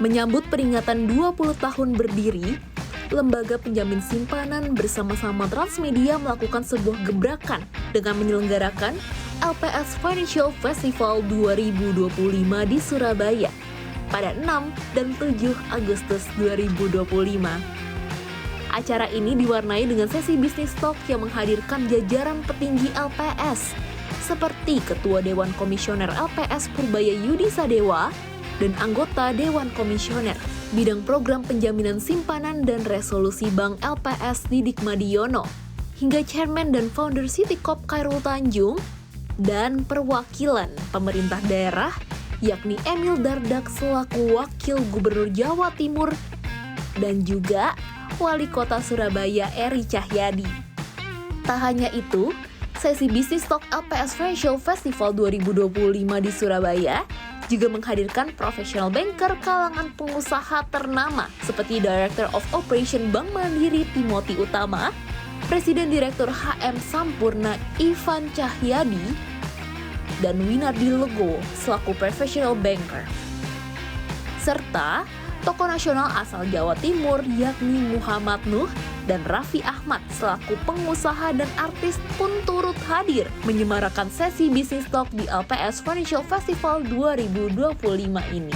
Menyambut peringatan 20 tahun berdiri, Lembaga Penjamin Simpanan bersama-sama Transmedia melakukan sebuah gebrakan dengan menyelenggarakan LPS Financial Festival 2025 di Surabaya pada 6 dan 7 Agustus 2025. Acara ini diwarnai dengan sesi bisnis talk yang menghadirkan jajaran petinggi LPS seperti Ketua Dewan Komisioner LPS Purbaya Yudi Sadewa dan anggota Dewan Komisioner bidang program penjaminan simpanan dan resolusi Bank LPS Didik Madiono, hingga Chairman dan Founder Citicorp Khairul Tanjung, dan perwakilan pemerintah daerah yakni Emil Dardak selaku Wakil Gubernur Jawa Timur dan juga Wali Kota Surabaya Eri Cahyadi. Tak hanya itu, sesi bisnis talk LPS Financial Festival 2025 di Surabaya juga menghadirkan profesional banker kalangan pengusaha ternama seperti Director of Operation Bank Mandiri Timothy Utama, Presiden Direktur HM Sampurna Ivan Cahyadi, dan Winardi Lego selaku professional banker. Serta tokoh nasional asal Jawa Timur yakni Muhammad Nuh dan Raffi Ahmad selaku pengusaha dan artis pun turut hadir menyemarakan sesi bisnis talk di LPS Financial Festival 2025 ini.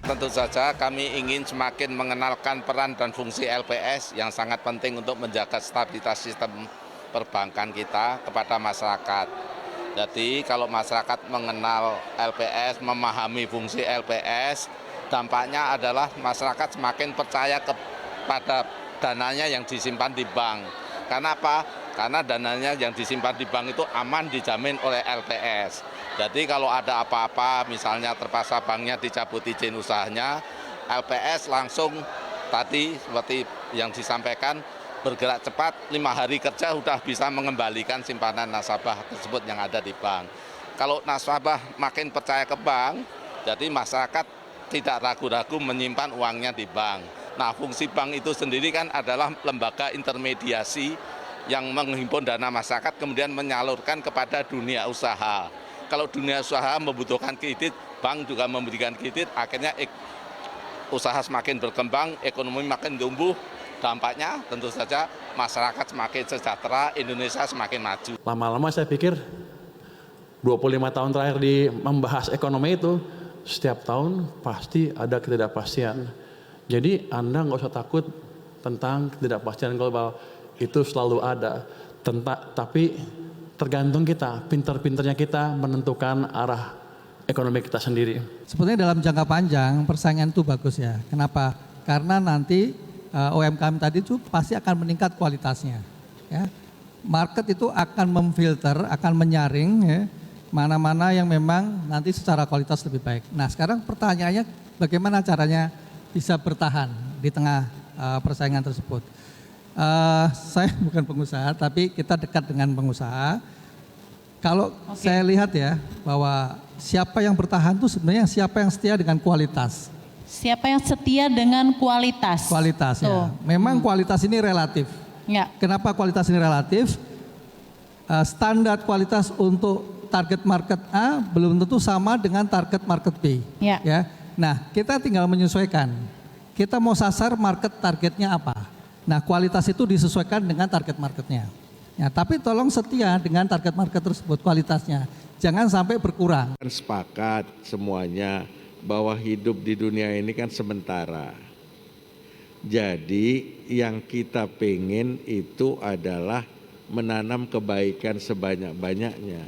Tentu saja kami ingin semakin mengenalkan peran dan fungsi LPS yang sangat penting untuk menjaga stabilitas sistem perbankan kita kepada masyarakat. Jadi kalau masyarakat mengenal LPS, memahami fungsi LPS, dampaknya adalah masyarakat semakin percaya pada dananya yang disimpan di bank. Karena apa? Karena dananya yang disimpan di bank itu aman dijamin oleh LPS. Jadi kalau ada apa-apa, misalnya terpaksa banknya dicabut izin usahanya, LPS langsung tadi seperti yang disampaikan bergerak cepat, 5 hari kerja sudah bisa mengembalikan simpanan nasabah tersebut yang ada di bank. Kalau nasabah makin percaya ke bank, jadi masyarakat tidak ragu-ragu menyimpan uangnya di bank. Nah, fungsi bank itu sendiri kan adalah lembaga intermediasi yang menghimpun dana masyarakat kemudian menyalurkan kepada dunia usaha. Kalau dunia usaha membutuhkan kredit, bank juga memberikan kredit, akhirnya usaha semakin berkembang, ekonomi makin tumbuh, dampaknya tentu saja masyarakat semakin sejahtera, Indonesia semakin maju. Lama-lama saya pikir 25 tahun terakhir di membahas ekonomi itu, setiap tahun pasti ada ketidakpastian. Jadi Anda nggak usah takut tentang ketidakpastian global, itu selalu ada. Tapi tergantung kita, pinter-pinternya kita menentukan arah ekonomi kita sendiri. Sebetulnya dalam jangka panjang persaingan itu bagus ya. Kenapa? Karena nanti UMKM tadi itu pasti akan meningkat kualitasnya. Ya. Market itu akan memfilter, akan menyaring ya, mana-mana yang memang nanti secara kualitas lebih baik. Nah sekarang pertanyaannya bagaimana caranya bisa bertahan di tengah persaingan tersebut. Saya bukan pengusaha, tapi kita dekat dengan pengusaha. Kalau saya lihat ya, bahwa siapa yang bertahan itu sebenarnya siapa yang setia dengan kualitas. Siapa yang setia dengan kualitas. Kualitas ya. Memang kualitas ini relatif. Ya. Kenapa kualitas ini relatif? Standar kualitas untuk target market A belum tentu sama dengan target market B. Ya. Ya. Nah, kita tinggal menyesuaikan. Kita mau sasar market targetnya apa. Nah, kualitas itu disesuaikan dengan target marketnya. Ya, tapi tolong setia dengan target market tersebut kualitasnya. Jangan sampai berkurang. Sepakat semuanya bahwa hidup di dunia ini kan sementara. Jadi yang kita pengen itu adalah menanam kebaikan sebanyak-banyaknya.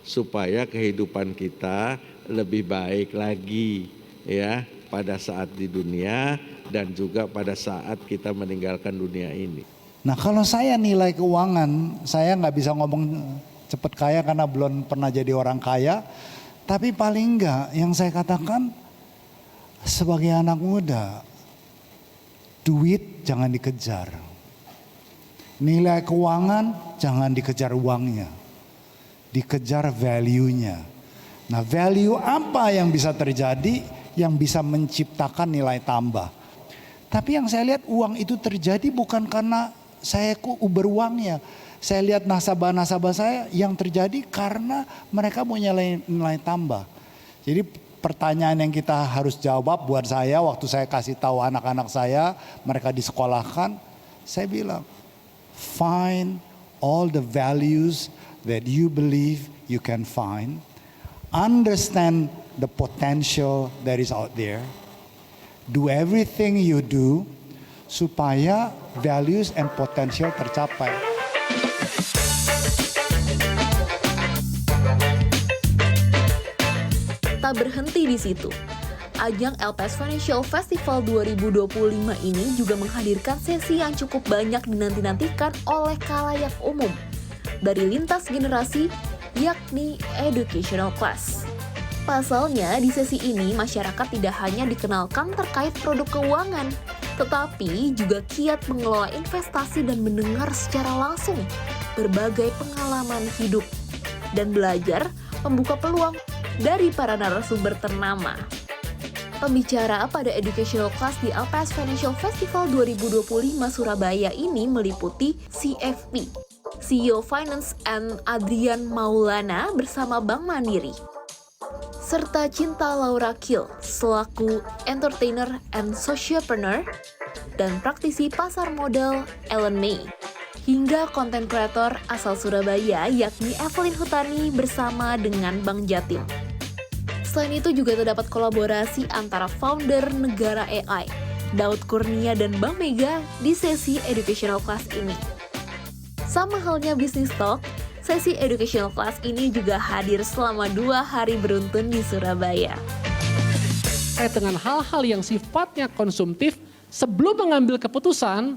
Supaya kehidupan kita lebih baik lagi. Ya, pada saat di dunia dan juga pada saat kita meninggalkan dunia ini. Nah kalau saya nilai keuangan, saya nggak bisa ngomong cepet kaya karena belum pernah jadi orang kaya. Tapi paling enggak yang saya katakan sebagai anak muda, duit jangan dikejar. Nilai keuangan jangan dikejar uangnya, dikejar value-nya. Nah value apa yang bisa terjadi? Yang bisa menciptakan nilai tambah. Tapi yang saya lihat uang itu terjadi bukan karena saya beruangnya. Saya lihat nasabah-nasabah saya yang terjadi karena mereka punya nilai tambah. Jadi pertanyaan yang kita harus jawab buat saya waktu saya kasih tahu anak-anak saya, mereka disekolahkan, saya bilang, find all the values that you believe you can find, understand the potential that is out there, do everything you do supaya values and potential tercapai. Tak berhenti di situ. Ajang LPS Financial Festival 2025 ini juga menghadirkan sesi yang cukup banyak dinanti-nantikan oleh khalayak umum dari lintas generasi, yakni educational class. Pasalnya, di sesi ini masyarakat tidak hanya dikenalkan terkait produk keuangan, tetapi juga kiat mengelola investasi dan mendengar secara langsung berbagai pengalaman hidup dan belajar membuka peluang dari para narasumber ternama. Pembicara pada educational class di LPS Financial Festival 2025 Surabaya ini meliputi CFP, CEO Finance and Adrian Maulana bersama Bank Mandiri, serta Cinta Laura Kil selaku entertainer and sociopreneur, dan praktisi pasar modal Ellen May, hingga konten kreator asal Surabaya yakni Evelyn Hutani bersama dengan Bank Jatim. Selain itu juga terdapat kolaborasi antara founder Negara AI, Daud Kurnia dan Bank Mega di sesi educational class ini. Sama halnya Business Talk, sesi educational class ini juga hadir selama 2 hari beruntun di Surabaya. Dengan hal-hal yang sifatnya konsumtif, sebelum mengambil keputusan,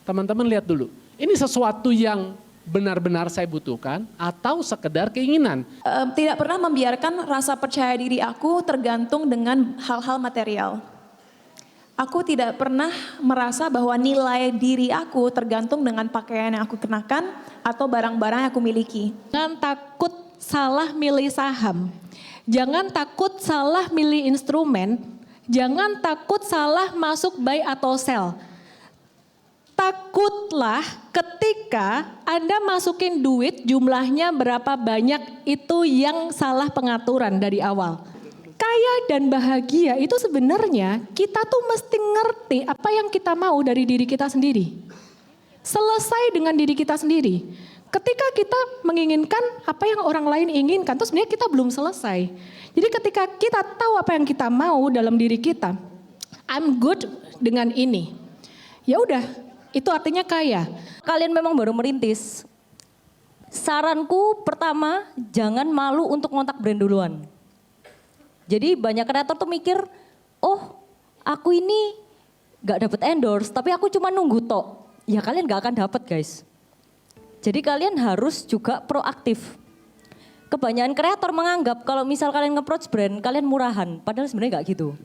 teman-teman lihat dulu. Ini sesuatu yang benar-benar saya butuhkan atau sekedar keinginan. Tidak pernah membiarkan rasa percaya diri aku tergantung dengan hal-hal material. Aku tidak pernah merasa bahwa nilai diri aku tergantung dengan pakaian yang aku kenakan atau barang-barang yang aku miliki. Jangan takut salah milih saham. Jangan takut salah milih instrumen. Jangan takut salah masuk buy atau sell. Takutlah ketika Anda masukin duit jumlahnya berapa banyak, itu yang salah pengaturan dari awal. Kaya dan bahagia itu sebenarnya kita tuh mesti ngerti apa yang kita mau dari diri kita sendiri. Selesai dengan diri kita sendiri. Ketika kita menginginkan apa yang orang lain inginkan, terus sebenarnya kita belum selesai. Jadi ketika kita tahu apa yang kita mau dalam diri kita, I'm good dengan ini. Ya udah. Itu artinya kaya. Kalian memang baru merintis. Saranku pertama, jangan malu untuk ngontak brand duluan. Jadi banyak kreator tuh mikir, oh aku ini gak dapet endorse, tapi aku cuma nunggu tok. Ya kalian gak akan dapet guys. Jadi kalian harus juga proaktif. Kebanyakan kreator menganggap kalau misal kalian nge-approach brand, kalian murahan. Padahal sebenarnya gak gitu.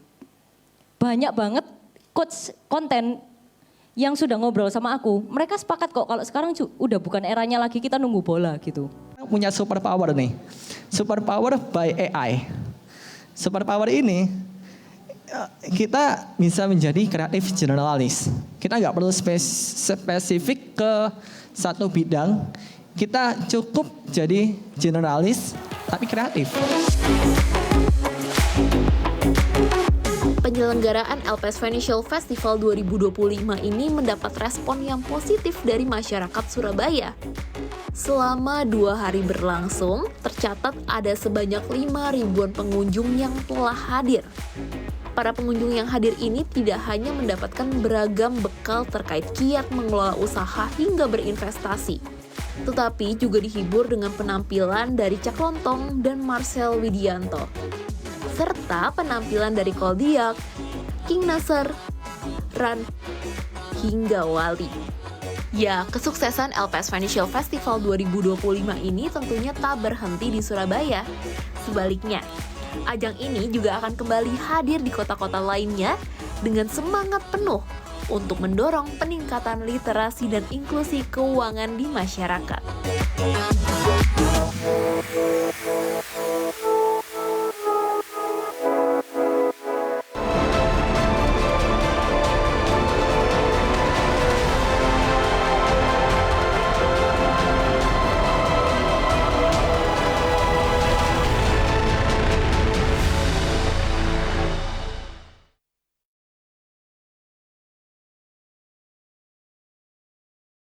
Banyak banget coach konten yang sudah ngobrol sama aku, mereka sepakat kok kalau sekarang udah bukan eranya lagi kita nunggu bola gitu. Punya super power nih, super power by AI. Super power ini kita bisa menjadi kreatif generalis. Kita nggak perlu spesifik ke satu bidang, kita cukup jadi generalis tapi kreatif. Penyelenggaraan LPS Financial Festival 2025 ini mendapat respon yang positif dari masyarakat Surabaya. Selama 2 hari berlangsung, tercatat ada sebanyak 5.000-an pengunjung yang telah hadir. Para pengunjung yang hadir ini tidak hanya mendapatkan beragam bekal terkait kiat mengelola usaha hingga berinvestasi, tetapi juga dihibur dengan penampilan dari Cak Lontong dan Marcel Widianto, serta penampilan dari Koldiak, King Nasser, Ran, hingga Wali. Ya, kesuksesan LPS Financial Festival 2025 ini tentunya tak berhenti di Surabaya. Sebaliknya, ajang ini juga akan kembali hadir di kota-kota lainnya dengan semangat penuh untuk mendorong peningkatan literasi dan inklusi keuangan di masyarakat.